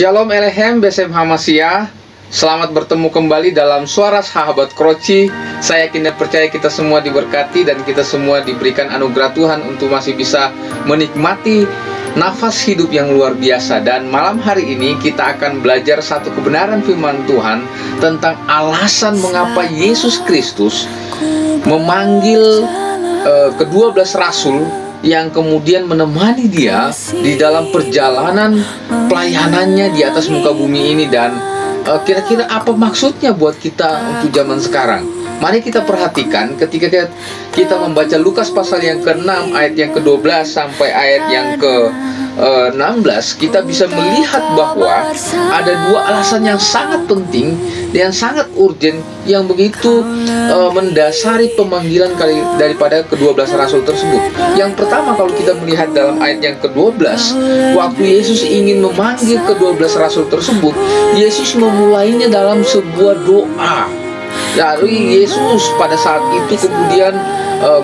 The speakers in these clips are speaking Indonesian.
Shalom Elehem Besem Hamasya. Selamat bertemu kembali dalam Suara Sahabat Kroci. Saya yakin dan percaya kita semua diberkati dan kita semua diberikan anugerah Tuhan untuk masih bisa menikmati nafas hidup yang luar biasa. Dan malam hari ini kita akan belajar satu kebenaran firman Tuhan tentang alasan mengapa Yesus Kristus memanggil ke-12 rasul yang kemudian menemani dia di dalam perjalanan pelayanannya di atas muka bumi ini. Dan kira-kira apa maksudnya buat kita untuk zaman sekarang? Mari kita perhatikan ketika kita membaca Lukas pasal yang ke-6 ayat yang ke-12 sampai ayat yang ke-16, kita bisa melihat bahwa ada dua alasan yang sangat penting dan sangat urgent yang begitu mendasari pemanggilan daripada ke-12 rasul tersebut. Yang pertama, kalau kita melihat dalam ayat yang ke-12, waktu Yesus ingin memanggil ke-12 rasul tersebut, Yesus memulainya dalam sebuah doa. Lalu Yesus pada saat itu kemudian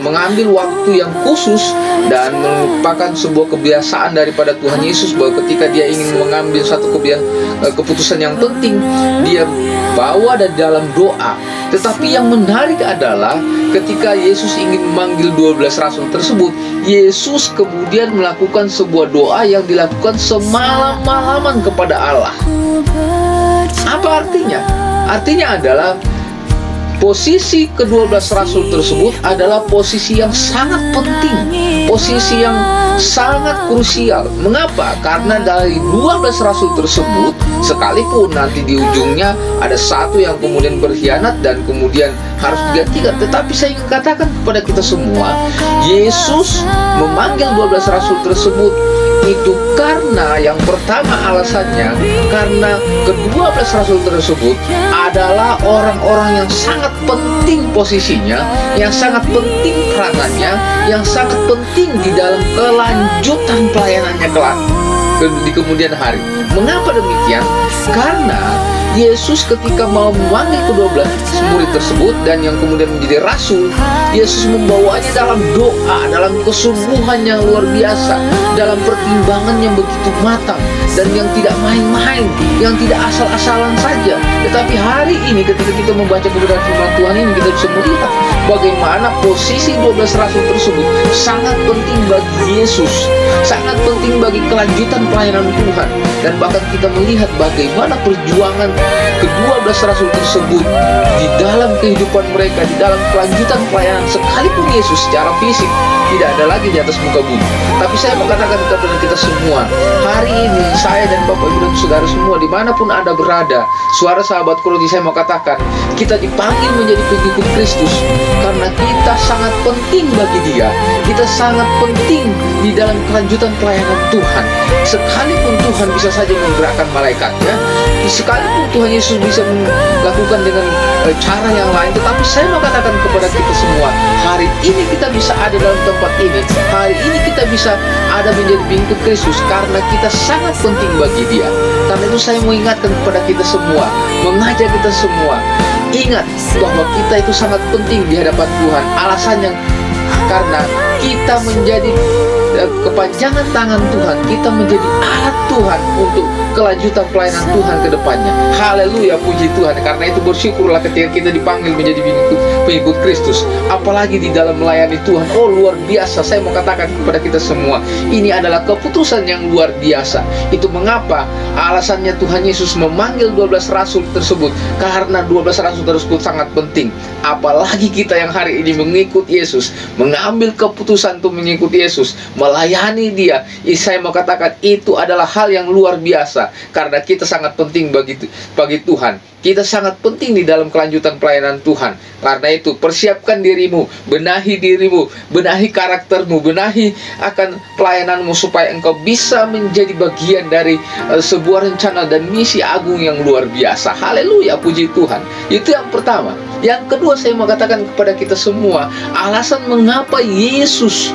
mengambil waktu yang khusus dan merupakan sebuah kebiasaan daripada Tuhan Yesus, bahwa ketika dia ingin mengambil satu keputusan yang penting, dia bawa dalam doa. Tetapi yang menarik adalah ketika Yesus ingin memanggil 12 rasul tersebut, Yesus kemudian melakukan sebuah doa yang dilakukan semalam-malaman kepada Allah. Apa artinya? Artinya adalah posisi ke-12 rasul tersebut adalah posisi yang sangat penting, posisi yang sangat krusial. Mengapa? Karena dari 12 rasul tersebut, sekalipun nanti di ujungnya ada satu yang kemudian berkhianat dan kemudian harus digantikan, tetapi saya ingin katakan kepada kita semua, Yesus memanggil 12 rasul tersebut itu karena yang pertama alasannya, karena ke-12 rasul tersebut adalah orang-orang yang sangat penting posisinya, yang sangat penting peranannya, yang sangat penting di dalam kelanjutan pelayanannya kelak di kemudian hari. Mengapa demikian? Karena Yesus ketika mau memanggil ke-12 murid tersebut dan yang kemudian menjadi rasul, Yesus membawanya dalam doa, dalam kesungguhan yang luar biasa, dalam pertimbangan yang begitu matang dan yang tidak main-main, yang tidak asal-asalan saja. Tetapi hari ini ketika kita membaca kebenaran firman Tuhan ini, kita bisa melihat bagaimana posisi 12 rasul tersebut sangat penting bagi Yesus, sangat penting bagi kelanjutan pelayanan Tuhan. Dan bahkan kita melihat bagaimana perjuangan ke-12 rasul tersebut di dalam kehidupan mereka, di dalam kelanjutan pelayanan, sekalipun Yesus secara fisik tidak ada lagi di atas muka bumi. Tapi saya mau katakan kepada kita semua, hari ini saya dan Bapak Ibu dan Saudara semua dimanapun Anda berada, Suara Sahabat Kroci, saya mau katakan kita dipanggil menjadi pengikut Kristus karena kita sangat penting bagi Dia. Kita sangat penting di dalam kelanjutan pelayanan Tuhan. Sekalipun Tuhan bisa saja menggerakkan malaikatnya, sekalipun Tuhan Yesus bisa melakukan dengan cara yang lain, tetapi saya mau katakan kepada kita semua, hari ini kita bisa ada dalam tempat ini, hari ini kita bisa ada menjadi pengikut Kristus karena kita sangat penting bagi Dia. Karena itu saya mau ingatkan kepada kita semua, mengajak kita semua, ingat bahwa kita itu sangat penting di hadapan Tuhan. Alasannya karena kita menjadi kepanjangan tangan Tuhan, kita menjadi alat Tuhan untuk kelanjutan pelayanan Tuhan ke depannya. Haleluya, puji Tuhan. Karena itu bersyukurlah ketika kita dipanggil menjadi pengikut Kristus, apalagi di dalam melayani Tuhan. Oh, luar biasa. Saya mau katakan kepada kita semua, ini adalah keputusan yang luar biasa. Itu mengapa alasannya Tuhan Yesus memanggil 12 rasul tersebut, karena 12 rasul tersebut sangat penting. Apalagi kita yang hari ini mengikut Yesus, mengambil keputusan untuk mengikut Yesus, melayani Dia. Saya mau katakan itu adalah hal yang luar biasa, karena kita sangat penting bagi Tuhan. Kita sangat penting di dalam kelanjutan pelayanan Tuhan. Karena itu persiapkan dirimu, benahi dirimu, benahi karaktermu, benahi akan pelayananmu supaya engkau bisa menjadi bagian dari sebuah rencana dan misi agung yang luar biasa. Haleluya, puji Tuhan. Itu yang pertama. Yang kedua, saya mau katakan kepada kita semua, alasan mengapa Yesus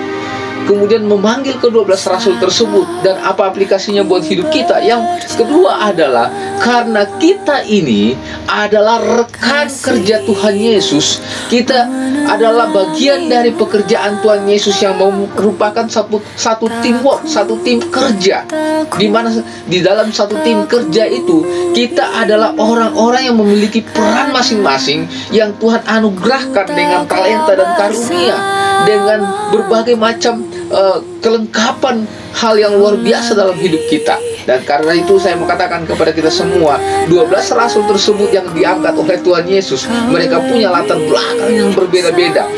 kemudian memanggil ke-12 rasul tersebut dan apa aplikasinya buat hidup kita. Yang kedua adalah karena kita ini adalah rekan kerja Tuhan Yesus. Kita adalah bagian dari pekerjaan Tuhan Yesus yang merupakan satu teamwork, satu tim kerja. Di mana di dalam satu tim kerja itu kita adalah orang-orang yang memiliki peran masing-masing yang Tuhan anugerahkan dengan talenta dan karunia, dengan berbagai macam kelengkapan hal yang luar biasa dalam hidup kita. Dan karena itu saya mau katakan kepada kita semua, 12 rasul tersebut yang diangkat oleh Tuhan Yesus, mereka punya latar belakang yang berbeda-beda.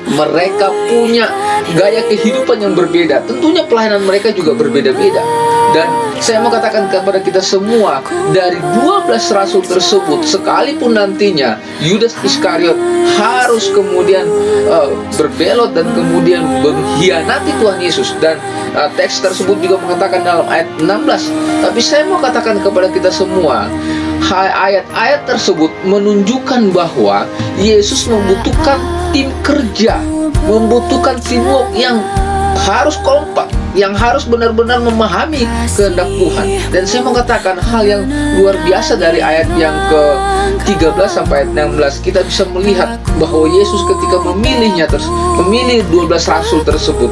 Mereka punya gaya kehidupan yang berbeda. Tentunya pelayanan mereka juga berbeda-beda. Dan saya mau katakan kepada kita semua, dari 12 rasul tersebut, sekalipun nantinya Yudas Iskariot harus kemudian berbelot dan kemudian mengkhianati Tuhan Yesus, dan teks tersebut juga mengatakan dalam ayat 16. Tapi saya mau katakan kepada kita semua, ayat-ayat tersebut menunjukkan bahwa Yesus membutuhkan tim kerja, membutuhkan teamwork yang harus kompak, yang harus benar-benar memahami kehendak Tuhan. Dan saya mau katakan hal yang luar biasa dari ayat yang ke-13 sampai ayat 16. Kita bisa melihat bahwa Yesus ketika memilih 12 rasul tersebut,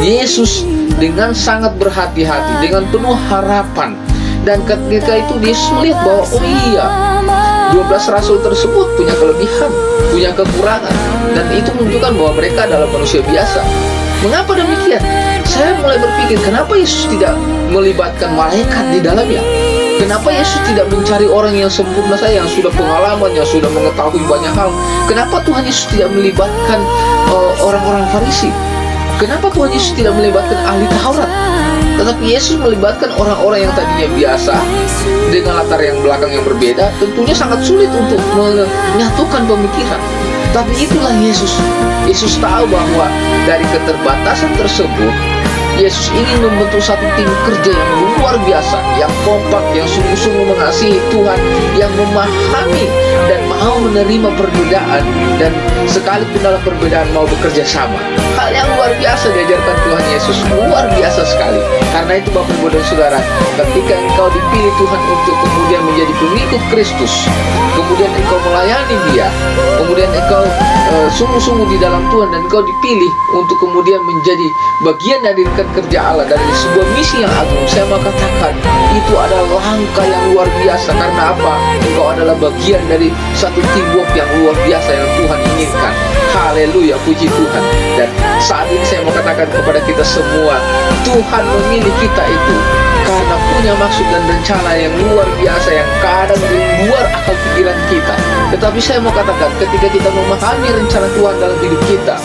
Yesus dengan sangat berhati-hati, dengan penuh harapan. Dan ketika itu Yesus melihat bahwa oh iya, 12 rasul tersebut punya kelebihan, punya kekurangan, dan itu menunjukkan bahwa mereka adalah manusia biasa. Mengapa demikian? Saya mulai berpikir, kenapa Yesus tidak melibatkan malaikat di dalamnya? Kenapa Yesus tidak mencari orang yang sempurna saja, yang sudah pengalaman, yang sudah mengetahui banyak hal? Kenapa Tuhan Yesus tidak melibatkan orang-orang Farisi? Kenapa Tuhan Yesus tidak melibatkan ahli Taurat? Tetapi Yesus melibatkan orang-orang yang tadinya biasa dengan latar yang belakang yang berbeda. Tentunya sangat sulit untuk menyatukan pemikiran. Tapi itulah Yesus. Yesus tahu bahwa dari keterbatasan tersebut, Yesus ingin membentuk satu tim kerja yang luar biasa, yang kompak, yang sungguh-sungguh mengasihi Tuhan, yang memahami dan mau menerima perbedaan, dan sekalipun dalam perbedaan mau bekerja sama. Hal yang luar biasa diajarkan Tuhan Yesus, luar biasa sekali. Karena itu Bapak Ibu dan Saudara, ketika engkau dipilih Tuhan untuk kemudian menjadi pengikut Kristus, kemudian engkau melayani Dia, kemudian engkau sungguh-sungguh di dalam Tuhan, dan engkau dipilih untuk kemudian menjadi bagian dari rekan kerja Allah, dari sebuah misi yang agung, saya mau katakan itu adalah langkah yang luar biasa. Karena apa? Engkau adalah bagian dari satu teamwork yang luar biasa yang Tuhan inginkan. Haleluya, puji Tuhan. Dan saat ini saya mau katakan kepada kita semua, Tuhan memilih kita itu karena punya maksud dan rencana yang luar biasa, yang kadang di luar akal pikiran kita. Tetapi saya mau katakan, ketika kita memahami rencana Tuhan dalam hidup kita,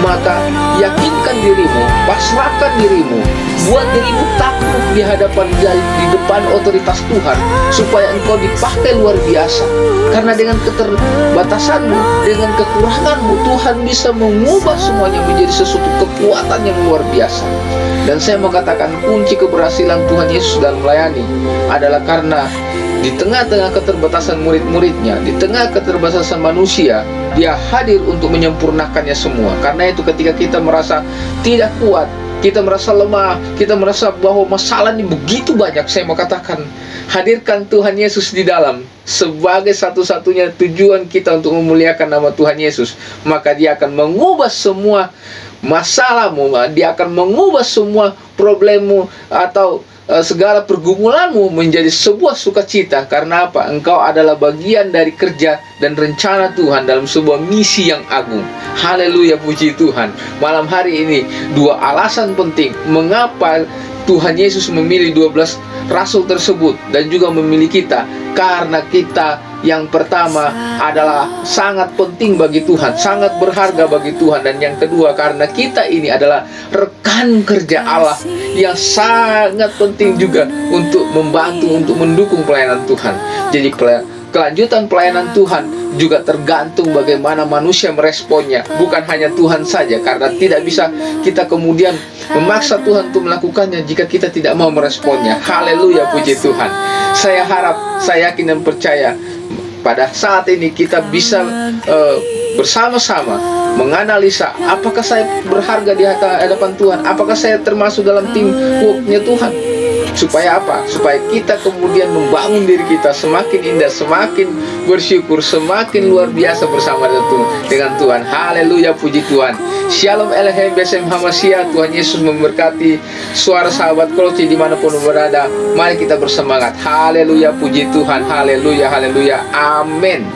maka yakinkan dirimu, pasrahkan dirimu, buat dirimu takluk di hadapan di depan otoritas Tuhan, supaya engkau dipakai luar biasa. Karena dengan keterbatasanmu, dengan kekuranganmu, Tuhan bisa mengubah semuanya menjadi sesuatu kekuatan yang luar biasa. Dan saya mau katakan, kunci keberhasilan Tuhan Yesus dalam melayani adalah karena di tengah-tengah keterbatasan murid-muridnya, di tengah keterbatasan manusia, Dia hadir untuk menyempurnakannya semua. Karena itu ketika kita merasa tidak kuat, kita merasa lemah, kita merasa bahwa masalah ini begitu banyak, saya mau katakan, hadirkan Tuhan Yesus di dalam sebagai satu-satunya tujuan kita untuk memuliakan nama Tuhan Yesus. Maka Dia akan mengubah semua masalahmu, Dia akan mengubah semua problemmu atau segala pergumulanmu menjadi sebuah sukacita. Karena apa? Engkau adalah bagian dari kerja dan rencana Tuhan dalam sebuah misi yang agung. Haleluya, puji Tuhan. Malam hari ini, dua alasan penting mengapa Tuhan Yesus memilih 12 rasul tersebut dan juga memilih kita. Karena kita yang pertama adalah sangat penting bagi Tuhan, sangat berharga bagi Tuhan. Dan yang kedua, karena kita ini adalah rekan kerja Allah yang sangat penting juga untuk membantu, untuk mendukung pelayanan Tuhan. Jadi kelanjutan pelayanan Tuhan juga tergantung bagaimana manusia meresponnya, bukan hanya Tuhan saja. Karena tidak bisa kita kemudian memaksa Tuhan untuk melakukannya jika kita tidak mau meresponnya. Haleluya, puji Tuhan. Saya harap, saya yakin dan percaya pada saat ini kita bisa bersama-sama menganalisa, apakah saya berharga di hadapan Tuhan, apakah saya termasuk dalam tim worknya Tuhan. Supaya apa? Supaya kita kemudian membangun diri kita semakin indah, semakin bersyukur, semakin luar biasa bersama dengan Tuhan. Haleluya, puji Tuhan. Shalom Elohim Besem Hamasia. Tuhan Yesus memberkati suara sahabat Kroci dimanapun berada. Mari kita bersemangat. Haleluya, puji Tuhan. Haleluya, haleluya. Amin.